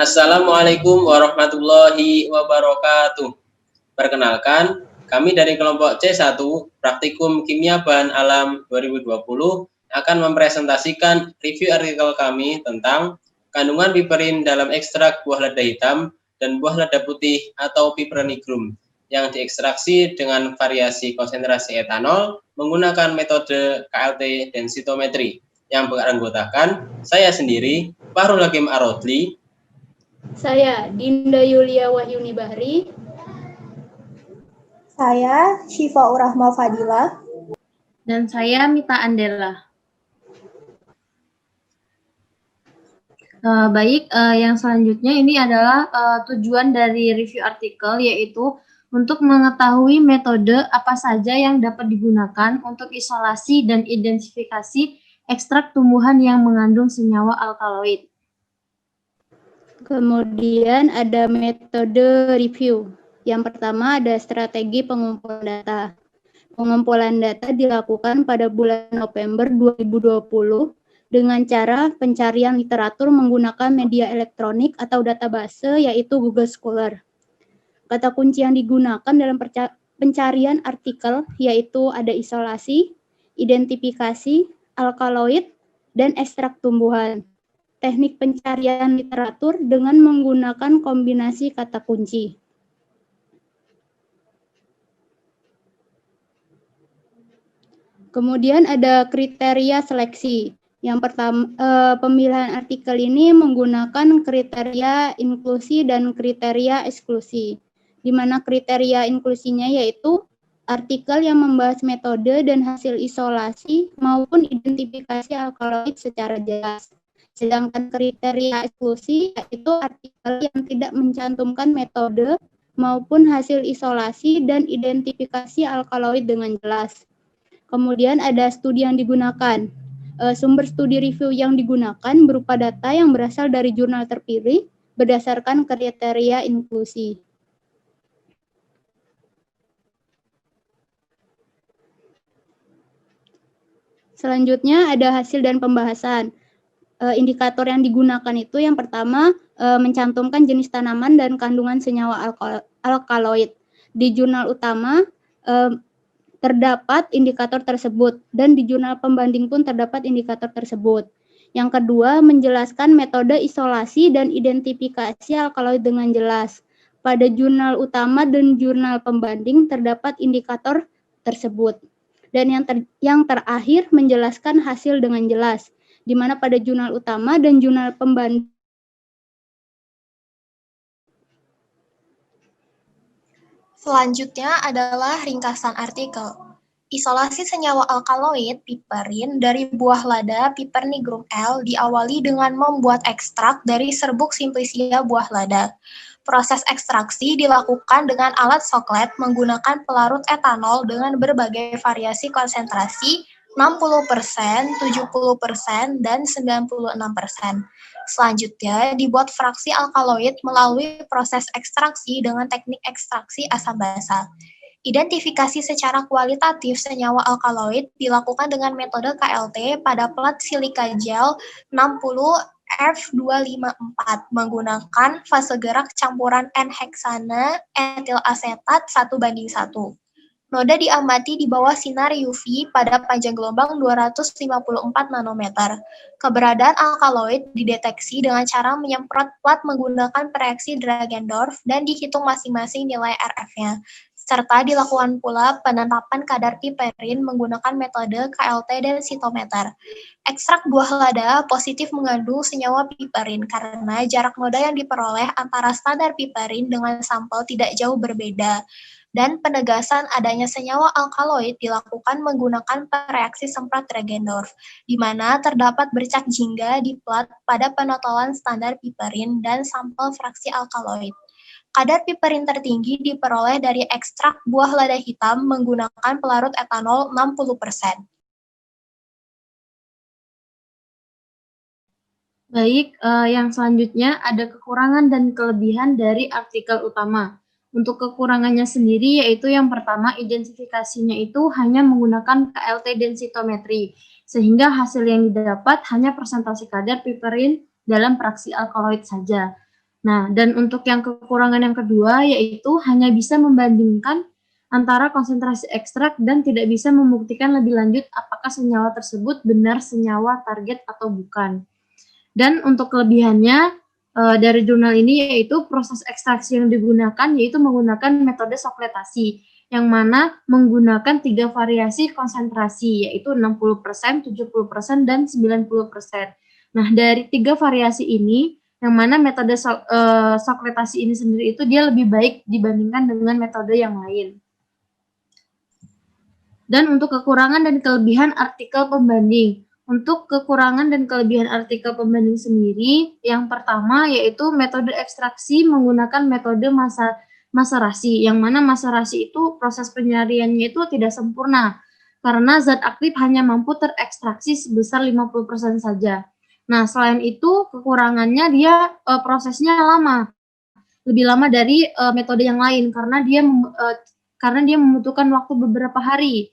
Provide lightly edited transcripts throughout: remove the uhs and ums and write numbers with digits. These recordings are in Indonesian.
Assalamualaikum warahmatullahi wabarakatuh. Perkenalkan, kami dari kelompok C1 Praktikum Kimia Bahan Alam 2020 akan mempresentasikan review artikel kami tentang kandungan piperin dalam ekstrak buah lada hitam dan buah lada putih atau Piper nigrum yang diekstraksi dengan variasi konsentrasi etanol menggunakan metode KLT densitometri yang beranggotakan saya sendiri, Fahrul Hakim Arodli, saya Dinda Yulia Wahyuni Bahri, saya Syifa Urahma Fadila, dan saya Mita Andela. Yang selanjutnya ini adalah tujuan dari review artikel, yaitu untuk mengetahui metode apa saja yang dapat digunakan untuk isolasi dan identifikasi ekstrak tumbuhan yang mengandung senyawa alkaloid. Kemudian ada metode review. Yang pertama ada strategi pengumpulan data. Pengumpulan data dilakukan pada bulan November 2020 dengan cara pencarian literatur menggunakan media elektronik atau database yaitu Google Scholar. Kata kunci yang digunakan dalam pencarian artikel yaitu ada isolasi, identifikasi, alkaloid, dan ekstrak tumbuhan. Teknik pencarian literatur dengan menggunakan kombinasi kata kunci. Kemudian ada kriteria seleksi. Yang pertama, pemilihan artikel ini menggunakan kriteria inklusi dan kriteria eksklusi. Di mana kriteria inklusinya yaitu artikel yang membahas metode dan hasil isolasi maupun identifikasi alkaloid secara jelas. Sedangkan kriteria eksklusi yaitu artikel yang tidak mencantumkan metode maupun hasil isolasi dan identifikasi alkaloid dengan jelas. Kemudian ada studi yang digunakan. Sumber studi review yang digunakan berupa data yang berasal dari jurnal terpilih berdasarkan kriteria inklusi. Selanjutnya ada hasil dan pembahasan. Indikator yang digunakan itu yang pertama mencantumkan jenis tanaman dan kandungan senyawa alkaloid. Di jurnal utama terdapat indikator tersebut dan di jurnal pembanding pun terdapat indikator tersebut. Yang kedua, menjelaskan metode isolasi dan identifikasi alkaloid dengan jelas. Pada jurnal utama dan jurnal pembanding terdapat indikator tersebut. Dan yang terakhir, menjelaskan hasil dengan jelas, di mana pada jurnal utama dan jurnal pembanding selanjutnya adalah ringkasan artikel. Isolasi senyawa alkaloid piperin dari buah lada Piper nigrum L diawali dengan membuat ekstrak dari serbuk simplicia buah lada. Proses ekstraksi dilakukan dengan alat soklet menggunakan pelarut etanol dengan berbagai variasi konsentrasi 60%, 70%, dan 96%. Selanjutnya, dibuat fraksi alkaloid melalui proses ekstraksi dengan teknik ekstraksi asam basa. Identifikasi secara kualitatif senyawa alkaloid dilakukan dengan metode KLT pada plat silika gel 60 F254 menggunakan fase gerak campuran N-heksana etil asetat 1:1. Noda diamati di bawah sinar UV pada panjang gelombang 254 nanometer. Keberadaan alkaloid dideteksi dengan cara menyemprot plat menggunakan reaksi Dragendorf dan dihitung masing-masing nilai RF-nya. Serta dilakukan pula penetapan kadar piperin menggunakan metode KLT densitometer. Ekstrak buah lada positif mengandung senyawa piperin karena jarak noda yang diperoleh antara standar piperin dengan sampel tidak jauh berbeda. Dan penegasan adanya senyawa alkaloid dilakukan menggunakan reaksi semprot Dragendorf, di mana terdapat bercak jingga di plat pada penotolan standar piperin dan sampel fraksi alkaloid. Kadar piperin tertinggi diperoleh dari ekstrak buah lada hitam menggunakan pelarut etanol 60%. Yang selanjutnya ada kekurangan dan kelebihan dari artikel utama. Untuk kekurangannya sendiri yaitu yang pertama, identifikasinya itu hanya menggunakan KLT densitometri, sehingga hasil yang didapat hanya persentase kadar piperin dalam fraksi alkaloid saja. Nah, dan untuk yang kekurangan yang kedua yaitu hanya bisa membandingkan antara konsentrasi ekstrak dan tidak bisa membuktikan lebih lanjut apakah senyawa tersebut benar senyawa target atau bukan. Dan untuk kelebihannya dari jurnal ini yaitu proses ekstraksi yang digunakan yaitu menggunakan metode sokletasi yang mana menggunakan 3 variasi konsentrasi yaitu 60%, 70%, dan 90%. Nah, dari 3 variasi ini yang mana metode sokletasi ini sendiri itu dia lebih baik dibandingkan dengan metode yang lain. Dan untuk kekurangan dan kelebihan artikel pembanding. Untuk kekurangan dan kelebihan artikel pembanding sendiri, yang pertama yaitu metode ekstraksi menggunakan metode maserasi, yang mana maserasi itu proses penyaringannya itu tidak sempurna, karena zat aktif hanya mampu terekstraksi sebesar 50% saja. Nah, selain itu kekurangannya dia prosesnya lama, lebih lama dari metode yang lain, karena dia membutuhkan waktu beberapa hari.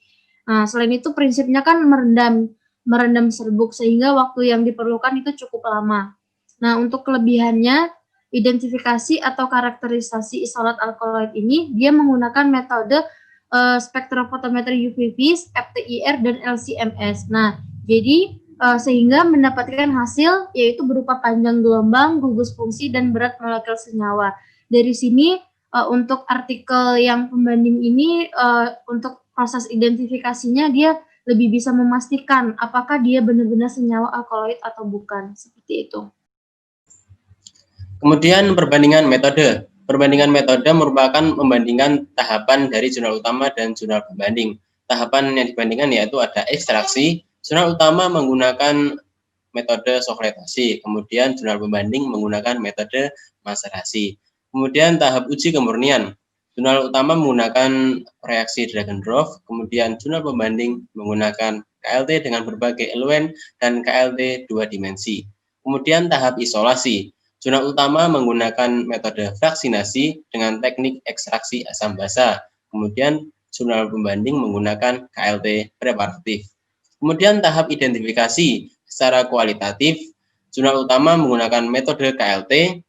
Nah, selain itu prinsipnya kan merendam serbuk sehingga waktu yang diperlukan itu cukup lama. Nah, untuk kelebihannya, identifikasi atau karakterisasi isolat alkaloid ini dia menggunakan metode spektrofotometri UV-Vis, FTIR, dan LC-MS. Nah, jadi sehingga mendapatkan hasil yaitu berupa panjang gelombang, gugus fungsi, dan berat molekul senyawa. Dari sini untuk artikel yang pembanding ini untuk proses identifikasinya dia lebih bisa memastikan apakah dia benar-benar senyawa alkaloid atau bukan, seperti itu. Kemudian perbandingan metode. Perbandingan metode merupakan membandingkan tahapan dari jurnal utama dan jurnal pembanding. Tahapan yang dibandingkan yaitu ada ekstraksi. Jurnal utama menggunakan metode sokletasi, kemudian jurnal pembanding menggunakan metode maserasi. Kemudian tahap uji kemurnian. Jurnal utama menggunakan reaksi Dragendorff, kemudian jurnal pembanding menggunakan KLT dengan berbagai eluen dan KLT 2 dimensi. Kemudian tahap isolasi. Jurnal utama menggunakan metode vaksinasi dengan teknik ekstraksi asam basa. Kemudian jurnal pembanding menggunakan KLT preparatif. Kemudian tahap identifikasi secara kualitatif. Jurnal utama menggunakan metode KLT,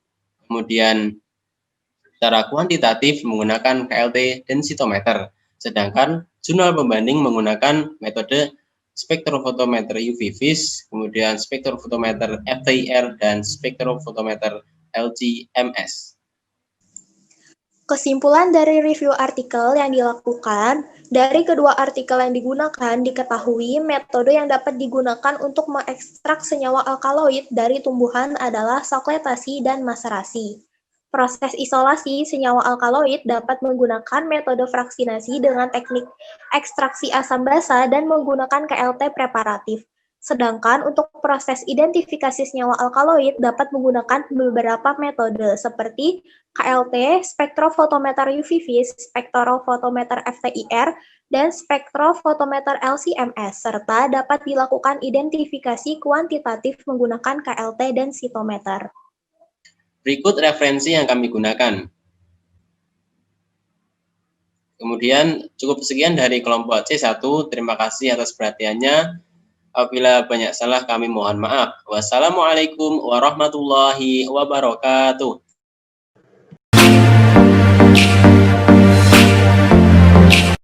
kemudian secara kuantitatif menggunakan KLT densitometer, sedangkan jurnal pembanding menggunakan metode spektrofotometer UV-Vis, kemudian spektrofotometer FTIR, dan spektrofotometer LC-MS. Kesimpulan dari review artikel yang dilakukan, dari kedua artikel yang digunakan diketahui metode yang dapat digunakan untuk mengekstrak senyawa alkaloid dari tumbuhan adalah sokletasi dan maserasi. Proses isolasi senyawa alkaloid dapat menggunakan metode fraksinasi dengan teknik ekstraksi asam basa dan menggunakan KLT preparatif. Sedangkan untuk proses identifikasi senyawa alkaloid dapat menggunakan beberapa metode seperti KLT, spektrofotometer UV-Vis, spektrofotometer FTIR, dan spektrofotometer LC-MS, serta dapat dilakukan identifikasi kuantitatif menggunakan KLT densitometer. Berikut referensi yang kami gunakan. Kemudian cukup sekian dari kelompok C1. Terima kasih atas perhatiannya. Apabila banyak salah kami mohon maaf. Wassalamualaikum warahmatullahi wabarakatuh.